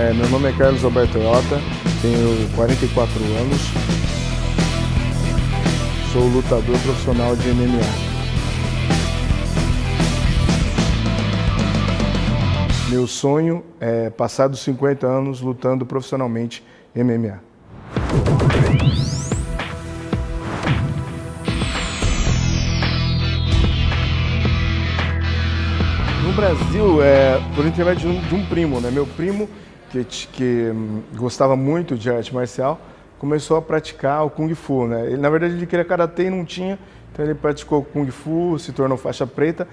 Meu nome é Carlos Alberto Iota, tenho 44 anos, sou lutador profissional de MMA. Meu sonho é passar dos 50 anos lutando profissionalmente MMA. No Brasil, por intermédio de um primo, né? Meu primo, que gostava muito de arte marcial, começou a praticar o Kung Fu, né? Ele, na verdade, ele queria karatê e não tinha, então ele praticou Kung Fu, se tornou faixa preta.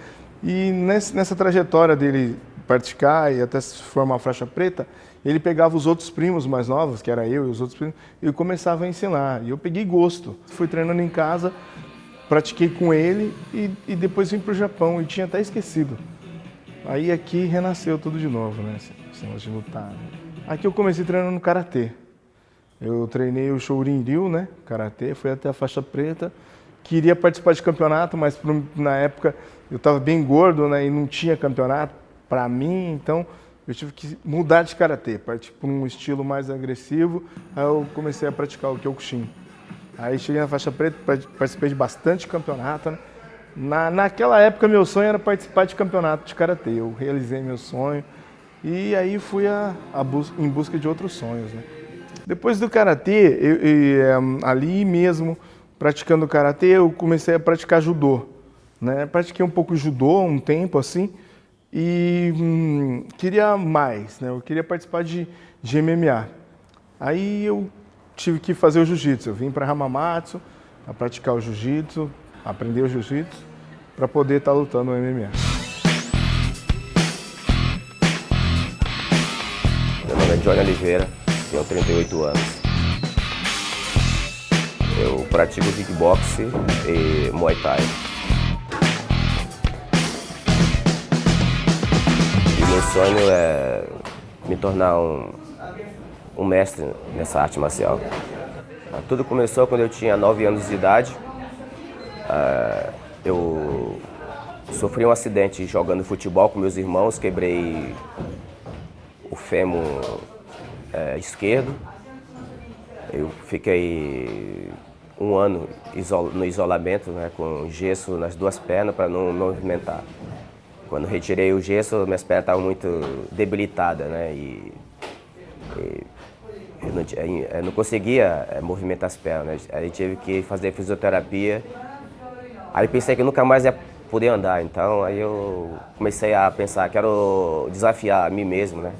E nessa trajetória dele praticar e até se formar faixa preta, ele pegava os outros primos mais novos, que era eu e os outros primos, e começava a ensinar. E eu peguei gosto. Fui treinando em casa, pratiquei com ele e depois vim para o Japão e tinha até esquecido. Aí aqui renasceu tudo de novo, né? Esse negócio de lutar. Aqui eu comecei treinando no karatê. Eu treinei o Shorin-ryu, né? Karatê, fui até a faixa preta. Queria participar de campeonato, mas na época eu estava bem gordo, né? E não tinha campeonato para mim, então eu tive que mudar de karatê, partir para um estilo mais agressivo. Aí eu comecei a praticar o Kyokushin. Aí cheguei na faixa preta, participei de bastante campeonato, né? Naquela época, meu sonho era participar de campeonato de karatê. Eu realizei meu sonho e aí fui em busca de outros sonhos, né? Depois do karatê, ali mesmo, praticando karatê, eu comecei a praticar judô, né? Pratiquei um pouco judô, um tempo assim, e queria mais, né? Eu queria participar de MMA. Aí eu tive que fazer o jiu-jitsu. Eu vim para Hamamatsu para praticar o jiu-jitsu, aprender o jiu-jitsu, para poder estar lutando no MMA. Meu nome é Johnny Oliveira, tenho 38 anos. Eu pratico kickboxing e Muay Thai. E meu sonho é me tornar um mestre nessa arte marcial. Tudo começou quando eu tinha 9 anos de idade. Eu sofri um acidente jogando futebol com meus irmãos, quebrei o fêmur esquerdo. Eu fiquei um ano no isolamento, né, com gesso nas duas pernas para não movimentar. Quando retirei o gesso, minhas pernas estavam muito debilitadas, né, e eu não conseguia movimentar as pernas. Aí tive que fazer fisioterapia. Aí pensei que eu nunca mais ia poder andar, então aí eu comecei a pensar, quero desafiar a mim mesmo, né?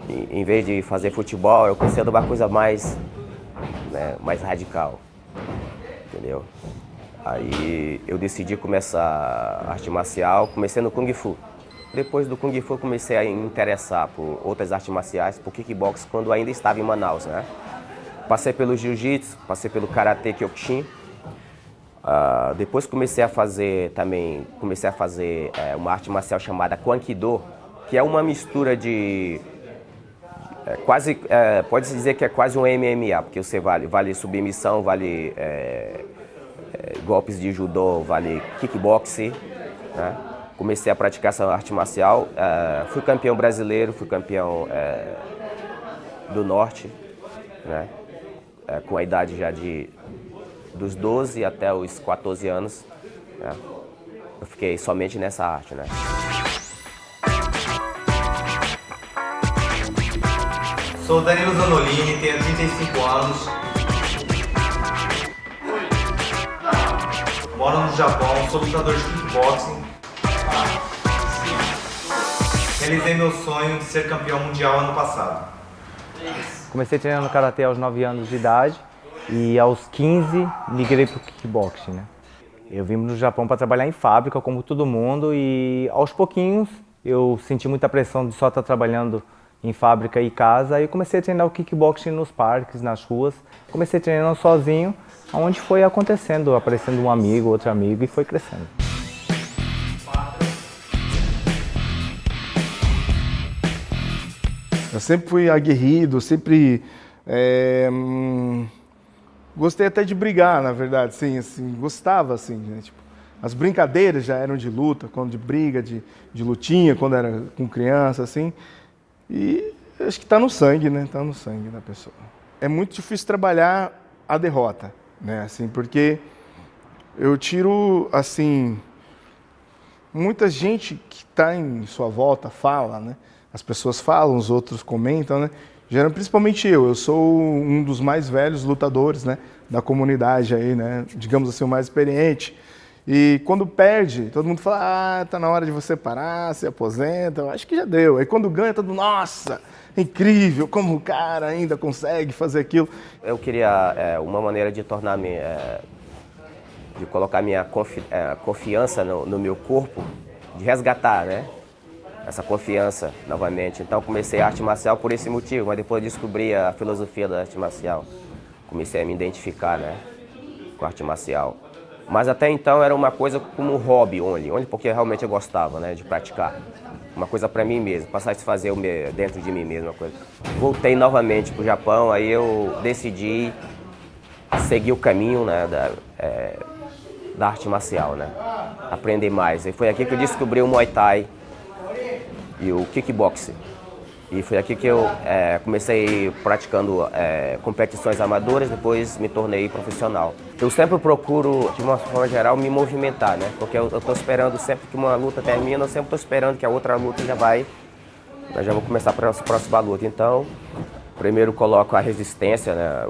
E, em vez de fazer futebol, eu pensei em uma coisa mais radical, entendeu? Aí eu decidi começar arte marcial, comecei no Kung Fu. Depois do Kung Fu, comecei a me interessar por outras artes marciais, por kickbox, quando ainda estava em Manaus, né? Passei pelo jiu-jitsu, passei pelo karatê Kyokushin. Depois comecei a fazer uma arte marcial chamada Kwankido, que é uma mistura de pode-se dizer que é quase um MMA, porque você vale submissão, vale golpes de judô, vale kickboxing, né? Comecei a praticar essa arte marcial, fui campeão brasileiro, fui campeão do Norte, né? Com a idade já dos 12 até os 14 anos, né? Eu fiquei somente nessa arte, né? Sou Danilo Zanolini, tenho 35 anos. Moro no Japão, sou lutador de kickboxing. Realizei meu sonho de ser campeão mundial ano passado. Comecei treinando karatê aos 9 anos de idade e aos 15 migrei para o kickboxing, né? Eu vim no Japão para trabalhar em fábrica, como todo mundo, e aos pouquinhos eu senti muita pressão de só estar trabalhando em fábrica e casa, e comecei a treinar o kickboxing nos parques, nas ruas. Comecei treinando sozinho, onde foi acontecendo, aparecendo um amigo, outro amigo, e foi crescendo. Eu sempre fui aguerrido, sempre gostei até de brigar, na verdade, sim, assim, gostava, assim, né? Tipo, as brincadeiras já eram de luta, quando de briga, de lutinha, quando era com criança, assim. E Eu acho que está no sangue, né? Está no sangue da pessoa. É muito difícil trabalhar a derrota, né? Assim, porque eu tiro, assim, muita gente que está em sua volta fala, né? As pessoas falam, os outros comentam, né? Principalmente eu sou um dos mais velhos lutadores, né? Da comunidade aí, né? Digamos assim, o mais experiente. E quando perde, todo mundo fala, tá na hora de você parar, se aposenta, eu acho que já deu. Aí quando ganha, todo mundo, nossa, é incrível, como o cara ainda consegue fazer aquilo. Eu queria uma maneira de tornar-me, de colocar minha confiança no meu corpo, de resgatar, né? Essa confiança novamente. Então comecei a arte marcial por esse motivo, mas depois descobri a filosofia da arte marcial. Comecei a me identificar, né, com a arte marcial. Mas até então era uma coisa como um hobby, only porque realmente eu gostava, né, de praticar. Uma coisa para mim mesmo, passar a fazer dentro de mim mesmo. Uma coisa. Voltei novamente para o Japão, aí eu decidi seguir o caminho, né, da arte marcial, né, aprender mais. E foi aqui que eu descobri o Muay Thai e o kickboxing. E foi aqui que eu comecei praticando competições amadoras, depois me tornei profissional. Eu sempre procuro, de uma forma geral, me movimentar, né? Porque eu estou esperando, sempre que uma luta termina, eu sempre estou esperando que a outra luta nós já vamos começar a próxima luta. Então, primeiro coloco a resistência, né?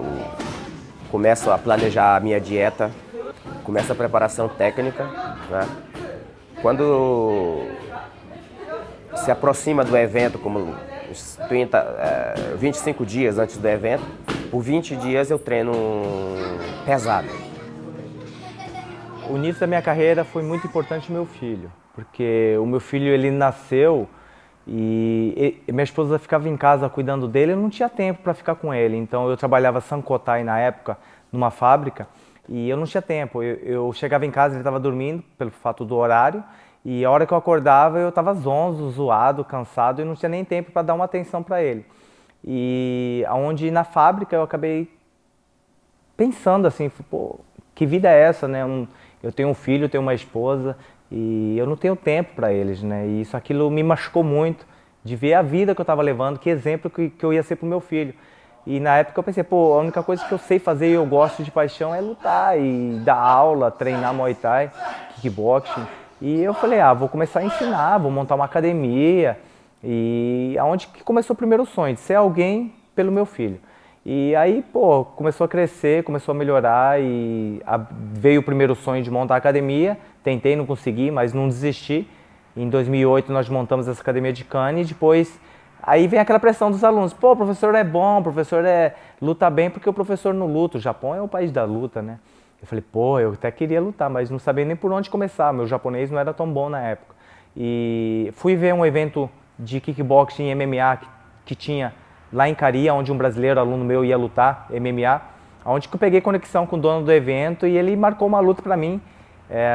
Começo a planejar a minha dieta, começo a preparação técnica, né? Quando se aproxima do evento, como 25 dias antes do evento, por 20 dias eu treino pesado. O início da minha carreira foi muito importante o meu filho, porque o meu filho ele nasceu e minha esposa ficava em casa cuidando dele, eu não tinha tempo para ficar com ele, então eu trabalhava Sankotai na época, numa fábrica, e eu não tinha tempo. Eu chegava em casa, ele estava dormindo, pelo fato do horário, e a hora que eu acordava eu estava zonzo, zoado, cansado e não tinha nem tempo para dar uma atenção para ele. E aonde na fábrica eu acabei pensando assim, pô, que vida é essa, né? Eu tenho um filho, eu tenho uma esposa e eu não tenho tempo para eles, né? E aquilo me machucou muito de ver a vida que eu estava levando, que exemplo que eu ia ser para o meu filho. E na época eu pensei, pô, a única coisa que eu sei fazer e eu gosto de paixão é lutar e dar aula, treinar Muay Thai, kickboxing. E eu falei, vou começar a ensinar, vou montar uma academia. E aonde que começou o primeiro sonho, de ser alguém pelo meu filho. E aí, pô, começou a crescer, começou a melhorar e veio o primeiro sonho de montar a academia. Tentei, não consegui, mas não desisti. Em 2008 nós montamos essa academia de Kane e depois... Aí vem aquela pressão dos alunos, pô, o professor é bom, o professor luta bem porque o professor não luta. O Japão é o país da luta, né? Eu falei, pô, eu até queria lutar, mas não sabia nem por onde começar. Meu japonês não era tão bom na época. E fui ver um evento de kickboxing e MMA que tinha lá em Caria, onde um brasileiro, aluno meu, ia lutar MMA, onde que eu peguei conexão com o dono do evento e ele marcou uma luta para mim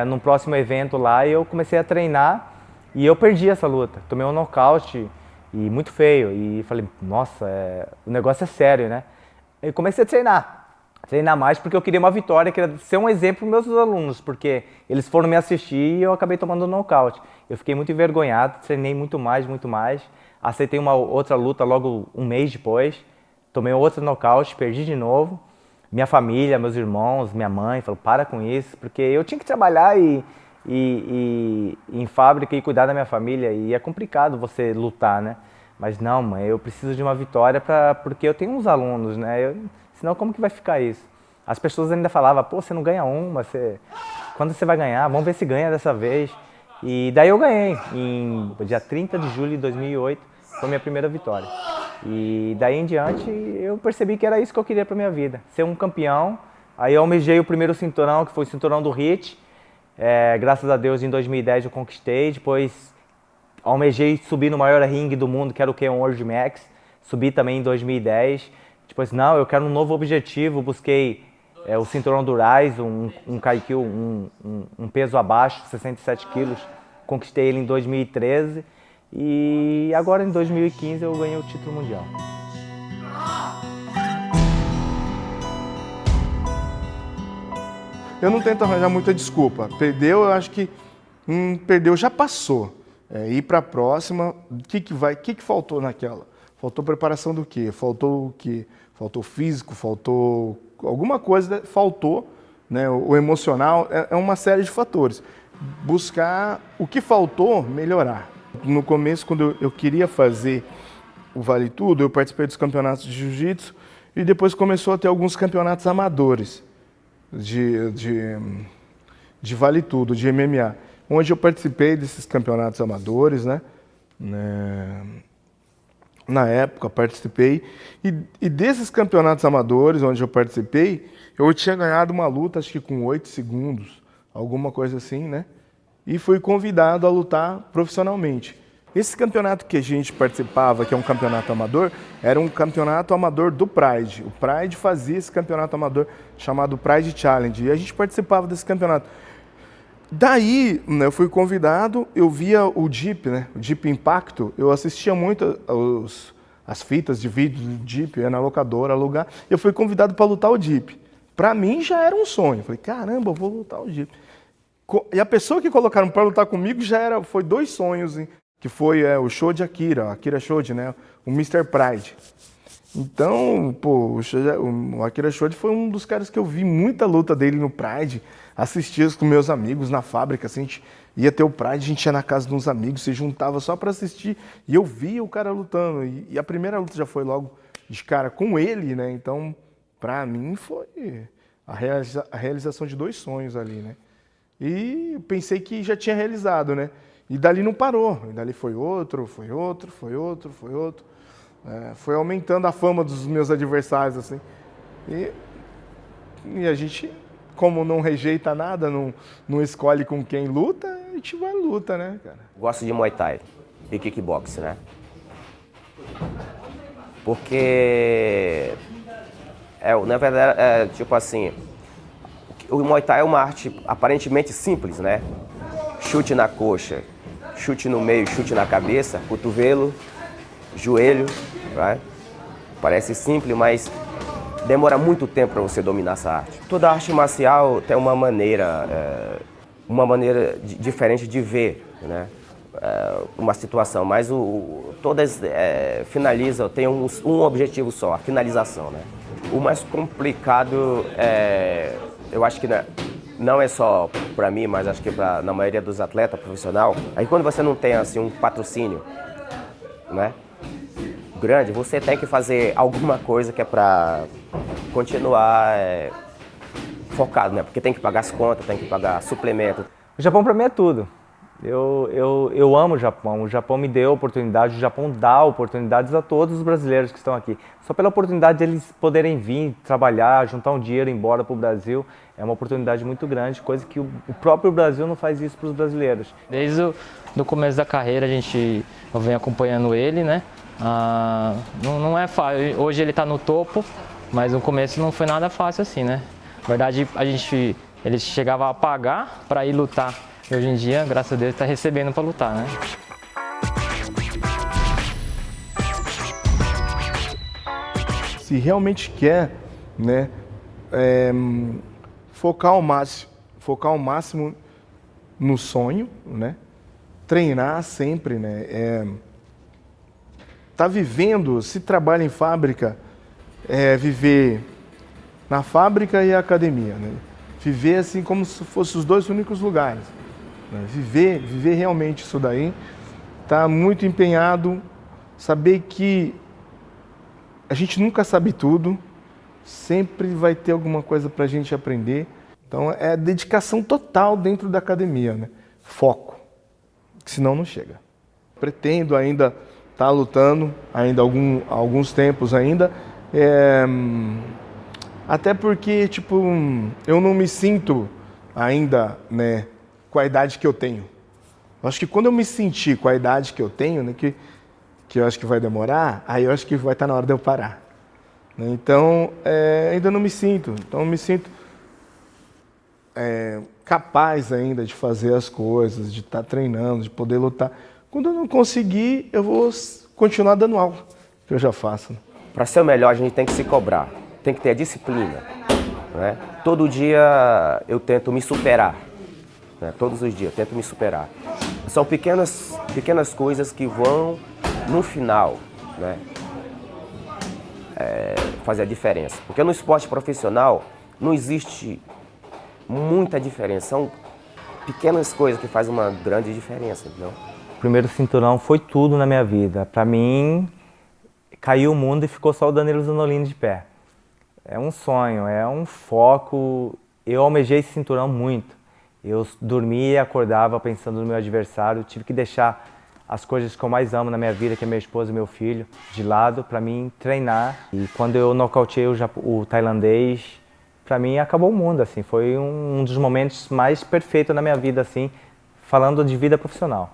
no próximo evento lá e eu comecei a treinar e eu perdi essa luta. Tomei um nocaute e muito feio e falei, nossa, o negócio é sério, né? Eu comecei a treinar mais porque eu queria uma vitória, queria ser um exemplo para os meus alunos, porque eles foram me assistir e eu acabei tomando um nocaute. Eu fiquei muito envergonhado, treinei muito mais, aceitei uma outra luta logo um mês depois, tomei outro nocaute, perdi de novo. Minha família, meus irmãos, minha mãe falou, para com isso, porque eu tinha que trabalhar e em fábrica e cuidar da minha família, e é complicado você lutar, né? Mas não, mãe, eu preciso de uma vitória porque eu tenho uns alunos, né? Senão como que vai ficar isso? As pessoas ainda falavam, pô, você não ganha uma, quando você vai ganhar? Vamos ver se ganha dessa vez. E daí eu ganhei, em dia 30 de julho de 2008, foi a minha primeira vitória. E daí em diante eu percebi que era isso que eu queria para minha vida, ser um campeão. Aí eu almejei o primeiro cinturão, que foi o cinturão do HIT. Graças a Deus em 2010 eu conquistei, depois almejei subir no maior ringue do mundo, que era o K1 World Max, subi também em 2010. Depois, não, eu quero um novo objetivo, busquei o cinturão do Rise, um Kaikyu, um peso abaixo, 67 quilos, conquistei ele em 2013 e agora em 2015 eu ganhei o título mundial. Eu não tento arranjar muita desculpa. Perdeu, eu acho que perdeu, já passou. Ir para a próxima, o que faltou naquela? Faltou preparação do quê? Faltou o quê? Faltou físico, faltou alguma coisa, faltou, né? O emocional, é uma série de fatores. Buscar o que faltou, melhorar. No começo, quando eu queria fazer o Vale Tudo, eu participei dos campeonatos de jiu-jitsu e depois começou a ter alguns campeonatos amadores de Vale Tudo, de MMA, onde eu participei desses campeonatos amadores, né? Na época participei, e desses campeonatos amadores onde eu participei, eu tinha ganhado uma luta, acho que com 8 segundos, alguma coisa assim, né? E fui convidado a lutar profissionalmente. Esse campeonato que a gente participava, que é um campeonato amador, era um campeonato amador do Pride. O Pride fazia esse campeonato amador chamado Pride Challenge, e a gente participava desse campeonato. Daí, né, eu fui convidado, eu via o Jeep, né, o Jeep Impacto, eu assistia muito as fitas de vídeo do Jeep, eu ia na locadora alugar, eu fui convidado para lutar o Jeep. Para mim já era um sonho, eu falei, caramba, eu vou lutar o Jeep. E a pessoa que colocaram para lutar comigo foi 2 sonhos, hein, que foi o Shoji Akira Shoji, né, o Mr. Pride. Então, pô, o Akira Shoji foi um dos caras que eu vi muita luta dele no Pride, assistia com meus amigos na fábrica, assim, a gente ia ter o Pride, a gente ia na casa de uns amigos, se juntava só para assistir, e eu via o cara lutando, e a primeira luta já foi logo de cara com ele, né, então, para mim foi a realização de 2 sonhos ali, né, e pensei que já tinha realizado, né, e dali não parou, e dali foi outro, foi aumentando a fama dos meus adversários, assim, e a gente, como não rejeita nada, não escolhe com quem luta, a gente vai à luta, né, cara? Gosto de Muay Thai e kickboxing, né? Porque, na verdade, tipo assim, o Muay Thai é uma arte aparentemente simples, né? Chute na coxa, chute no meio, chute na cabeça, cotovelo, joelho, right? Parece simples, mas demora muito tempo para você dominar essa arte. Toda arte marcial tem uma maneira diferente de ver, né? Uma situação, mas todas finalizam, tem um objetivo só, a finalização, né? O mais complicado, eu acho que não é só para mim, mas acho que na maioria dos atletas profissionais, aí quando você não tem assim um patrocínio, né, grande, você tem que fazer alguma coisa que é para continuar focado, né? Porque tem que pagar as contas, tem que pagar suplemento. O Japão para mim é tudo. Eu amo o Japão me deu oportunidade, o Japão dá oportunidades a todos os brasileiros que estão aqui. Só pela oportunidade de eles poderem vir, trabalhar, juntar um dinheiro e ir embora para o Brasil, é uma oportunidade muito grande, coisa que o próprio Brasil não faz isso para os brasileiros. Desde o começo da carreira eu venho acompanhando ele, né? Não é fácil, hoje ele está no topo, mas no começo não foi nada fácil assim, né? Na verdade, ele chegava a pagar para ir lutar. E hoje em dia, graças a Deus, está recebendo para lutar, né? Se realmente quer, né, focar ao máximo no sonho, né, treinar sempre, né, tá vivendo, se trabalha em fábrica, viver na fábrica e a academia, né, viver assim como se fossem os 2 únicos lugares. Viver realmente isso daí, tá muito empenhado, saber que a gente nunca sabe tudo, sempre vai ter alguma coisa para a gente aprender. Então é dedicação total dentro da academia, né? Foco, senão não chega. Pretendo ainda estar lutando, ainda alguns tempos ainda, até porque tipo eu não me sinto ainda, né, com a idade que eu tenho. Eu acho que quando eu me sentir com a idade que eu tenho, né, que eu acho que vai demorar, aí eu acho que vai estar na hora de eu parar. Então, ainda não me sinto. Então, eu me sinto capaz ainda de fazer as coisas, de estar treinando, de poder lutar. Quando eu não conseguir, eu vou continuar dando aula, que eu já faço. Para ser o melhor, a gente tem que se cobrar, tem que ter a disciplina, né? Todo dia eu tento me superar. Todos os dias, eu tento me superar. São pequenas coisas que vão, no final, né, fazer a diferença. Porque no esporte profissional não existe muita diferença, são pequenas coisas que fazem uma grande diferença, entendeu? O primeiro cinturão foi tudo na minha vida. Para mim, caiu o mundo e ficou só o Danilo Zanolini de pé. É um sonho, é um foco. Eu almejei esse cinturão muito. Eu dormia e acordava pensando no meu adversário. Tive que deixar as coisas que eu mais amo na minha vida, que é minha esposa e meu filho, de lado para mim treinar. E quando eu nocauteei o tailandês, para mim acabou o mundo, assim. Foi um dos momentos mais perfeitos na minha vida, assim, falando de vida profissional.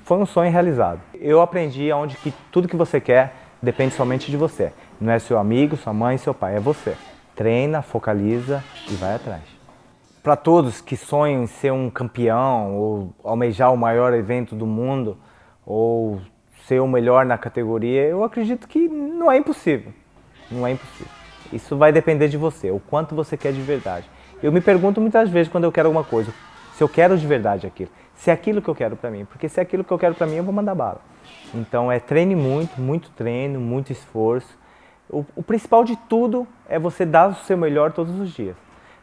Foi um sonho realizado. Eu aprendi onde que tudo que você quer depende somente de você. Não é seu amigo, sua mãe, seu pai, é você. Treina, focaliza e vai atrás. Para todos que sonham em ser um campeão, ou almejar o maior evento do mundo, ou ser o melhor na categoria, eu acredito que não é impossível. Não é impossível. Isso vai depender de você, o quanto você quer de verdade. Eu me pergunto muitas vezes quando eu quero alguma coisa, se eu quero de verdade aquilo, se é aquilo que eu quero para mim, porque se é aquilo que eu quero para mim, eu vou mandar bala. Então treine muito, muito treino, muito esforço. O principal de tudo é você dar o seu melhor todos os dias.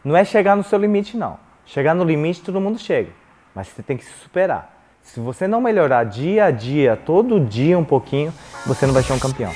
Não é chegar no seu limite, não. Chegar no limite todo mundo chega, mas você tem que se superar. Se você não melhorar dia a dia, todo dia um pouquinho, você não vai ser um campeão.